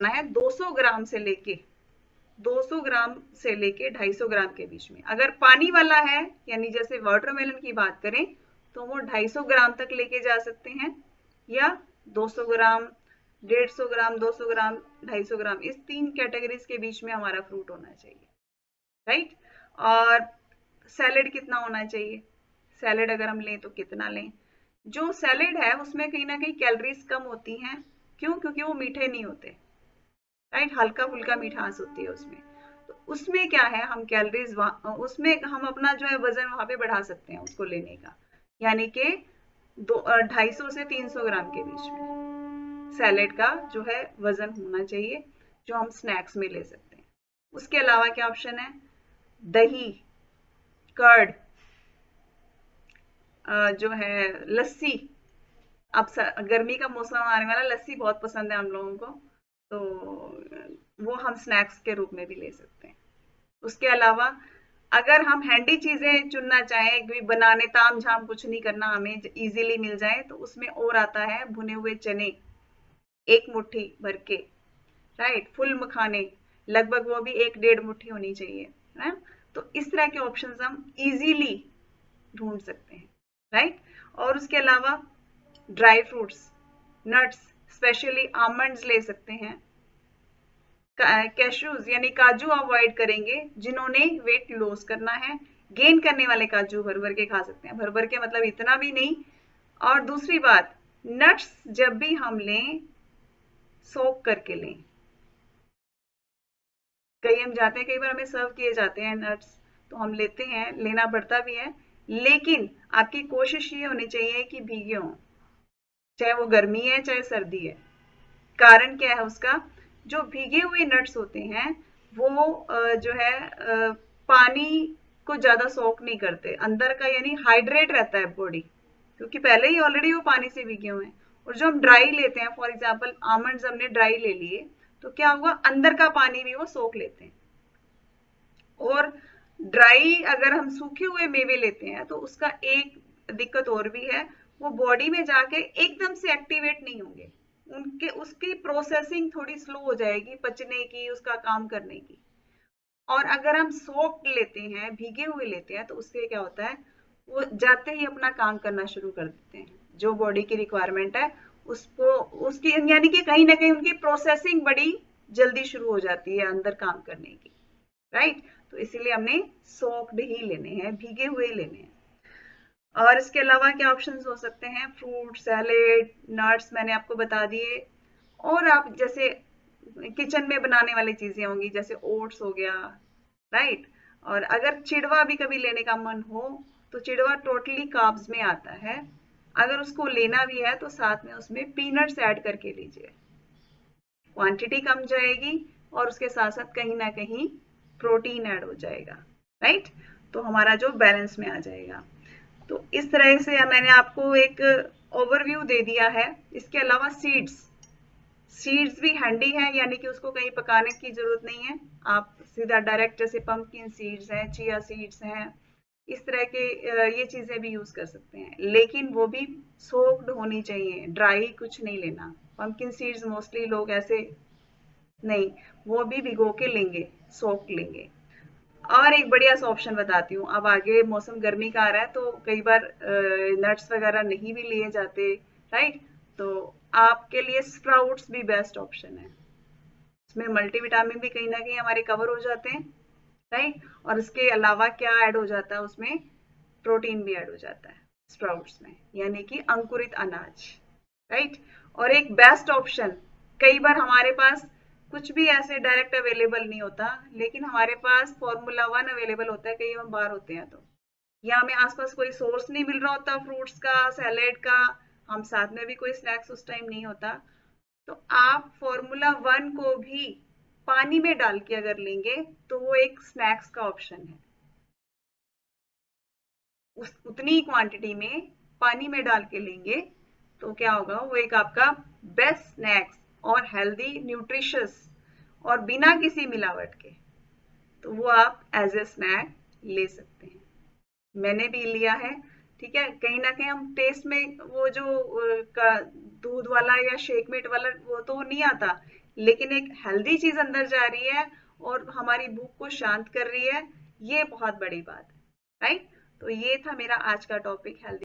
है 200 ग्राम से लेके 200 ग्राम से लेके 250 ग्राम के बीच में। अगर पानी वाला है यानी जैसे वाटरमेलन की बात करें तो वो 250 ग्राम तक लेके जा सकते हैं, या 200 ग्राम, 150 ग्राम, 200 ग्राम, 250 ग्राम, इस 3 कैटेगरीज के बीच में हमारा फ्रूट होना चाहिए, राइट। और सैलेड कितना होना चाहिए, सैलेड अगर हम लें तो कितना लें। जो सैलेड है उसमें कहीं ना कहीं कैलोरीज कम होती हैं, क्यों? क्योंकि वो मीठे नहीं होते, राइट, हल्का फुल्का मिठास होती है उसमें। तो उसमें क्या है, हम कैलोरीज उसमें हम अपना जो है वजन वहां पे बढ़ा सकते हैं उसको लेने का, यानी कि 250 से 300 ग्राम के बीच में सैलेड का जो है वजन होना चाहिए, जो हम स्नैक्स में ले सकते हैं। उसके अलावा क्या ऑप्शन है, दही, कर्ड, जो है लस्सी। अब गर्मी का मौसम आने वाला, लस्सी बहुत पसंद है हम लोगों को, तो वो हम स्नैक्स के रूप में भी ले सकते हैं। उसके अलावा अगर हम हैंडी चीजें चुनना चाहें, क्योंकि बनाने ताम झाम कुछ नहीं करना, हमें इजीली मिल जाए, तो उसमें और आता है भुने हुए चने, एक मुट्ठी भर के, राइट, फुल मखाने, लगभग वो भी 1-1.5 मुट्ठी होनी चाहिए, है। तो इस तरह के ऑप्शंस हम इजीली ढूंढ सकते हैं, राइट। और उसके अलावा dry fruits, nuts, specially almonds ले सकते हैं। कैशूज यानी काजू अवॉइड करेंगे, जिन्होंने वेट लॉस करना है। गेन करने वाले काजू भर भर के खा सकते हैं, भर भर के मतलब इतना भी नहीं। और दूसरी बात, नट्स जब भी हम लें सोक करके लें। कहीं हम जाते हैं, कई बार हमें सर्व किए जाते हैं नट्स, तो हम लेते हैं, लेना पड़ता भी है, लेकिन आपकी कोशिश ये होनी चाहिए कि भीगे हों, चाहे वो गर्मी है चाहे सर्दी है। कारण क्या है उसका, जो भीगे हुए नट्स होते हैं वो जो है पानी को ज्यादा सोक नहीं करते अंदर का, यानी हाइड्रेट रहता है बॉडी, क्योंकि पहले ही ऑलरेडी वो पानी से भीगे हुए हैं। और जो हम ड्राई लेते हैं, फॉर एग्जाम्पल आमंड्स हमने ड्राई ले लिए, तो क्या हुआ, अंदर का पानी भी वो सोख लेते हैं। और ड्राई अगर हम सूखे हुए मेवे लेते हैं तो उसका एक दिक्कत और भी है, वो बॉडी में जाके एकदम से एक्टिवेट नहीं होंगे, उनके उसकी प्रोसेसिंग थोड़ी स्लो हो जाएगी, पचने की, उसका काम करने की। और अगर हम सोक्ड लेते हैं, भीगे हुए लेते हैं, तो उससे क्या होता है, वो जाते ही अपना काम करना शुरू कर देते हैं, जो बॉडी की रिक्वायरमेंट है उसको, उसकी यानी कि कहीं ना कहीं उनकी प्रोसेसिंग बड़ी जल्दी शुरू हो जाती है अंदर काम करने की, राइट। तो इसीलिए हमने सोक्ड ही लेने हैं, भीगे हुए ही लेने हैं। और इसके अलावा क्या ऑप्शंस हो सकते हैं, फ्रूट सैलेड, नट्स मैंने आपको बता दिए। और आप जैसे किचन में बनाने वाली चीजें होंगी, जैसे ओट्स हो गया, राइट। और अगर चिड़वा भी कभी लेने का मन हो, तो चिड़वा टोटली कार्ब्स में आता है, अगर उसको लेना भी है तो साथ में उसमें पीनट्स ऐड करके लीजिए, क्वांटिटी कम जाएगी और उसके साथ साथ कहीं ना कहीं प्रोटीन ऐड हो जाएगा, राइट। तो हमारा जो बैलेंस में आ जाएगा। तो इस तरह से मैंने आपको एक ओवरव्यू दे दिया है। इसके अलावा सीड्स, सीड्स भी हैंडी है, यानी कि उसको कहीं पकाने की जरूरत नहीं है, आप सीधा डायरेक्ट, जैसे पंपकिन सीड्स हैं, चिया सीड्स हैं, इस तरह के ये चीजें भी यूज कर सकते हैं, लेकिन वो भी सोक्ड होनी चाहिए, ड्राई कुछ नहीं लेना। पंपकिन सीड्स मोस्टली लोग ऐसे नहीं, वो भी भिगो के लेंगे, सोक लेंगे। और एक बढ़िया सा ऑप्शन बताती हूँ, अब आगे मौसम गर्मी का आ रहा है तो कई बार नट्स वगैरह नहीं भी लिए जाते, राइट। तो आपके लिए स्प्राउट्स भी बेस्ट ऑप्शन है, इसमें मल्टीविटामिन भी कहीं ना कहीं हमारे कवर हो जाते हैं, राइट। और इसके अलावा क्या ऐड हो जाता है उसमें, प्रोटीन भी ऐड हो जाता है स्प्राउट्स में, यानी कि अंकुरित अनाज, राइट। और एक बेस्ट ऑप्शन, कई बार हमारे पास कुछ भी ऐसे डायरेक्ट अवेलेबल नहीं होता, लेकिन हमारे पास फॉर्मूला 1 अवेलेबल होता है, कई हम बाहर होते हैं तो, या हमें आसपास कोई सोर्स नहीं मिल रहा होता फ्रूट्स का, सैलेड का, हम साथ में भी कोई स्नैक्स उस टाइम नहीं होता, तो आप फॉर्मूला 1 को भी पानी में डाल के अगर लेंगे तो वो एक स्नैक्स का ऑप्शन है। उतनी क्वांटिटी में पानी में डाल के लेंगे तो क्या होगा, वो एक आपका बेस्ट स्नैक्स और हेल्दी न्यूट्रिशियस और बिना किसी मिलावट के, तो वो आप एज ए स्नैक ले सकते हैं। मैंने भी लिया है, ठीक है। कहीं ना कहीं हम टेस्ट में वो जो दूध वाला या शेक मेट वाला वो तो नहीं आता, लेकिन एक हेल्दी चीज अंदर जा रही है और हमारी भूख को शांत कर रही है, ये बहुत बड़ी बात है, राइट? तो ये था मेरा आज का टॉपिक, हेल्दी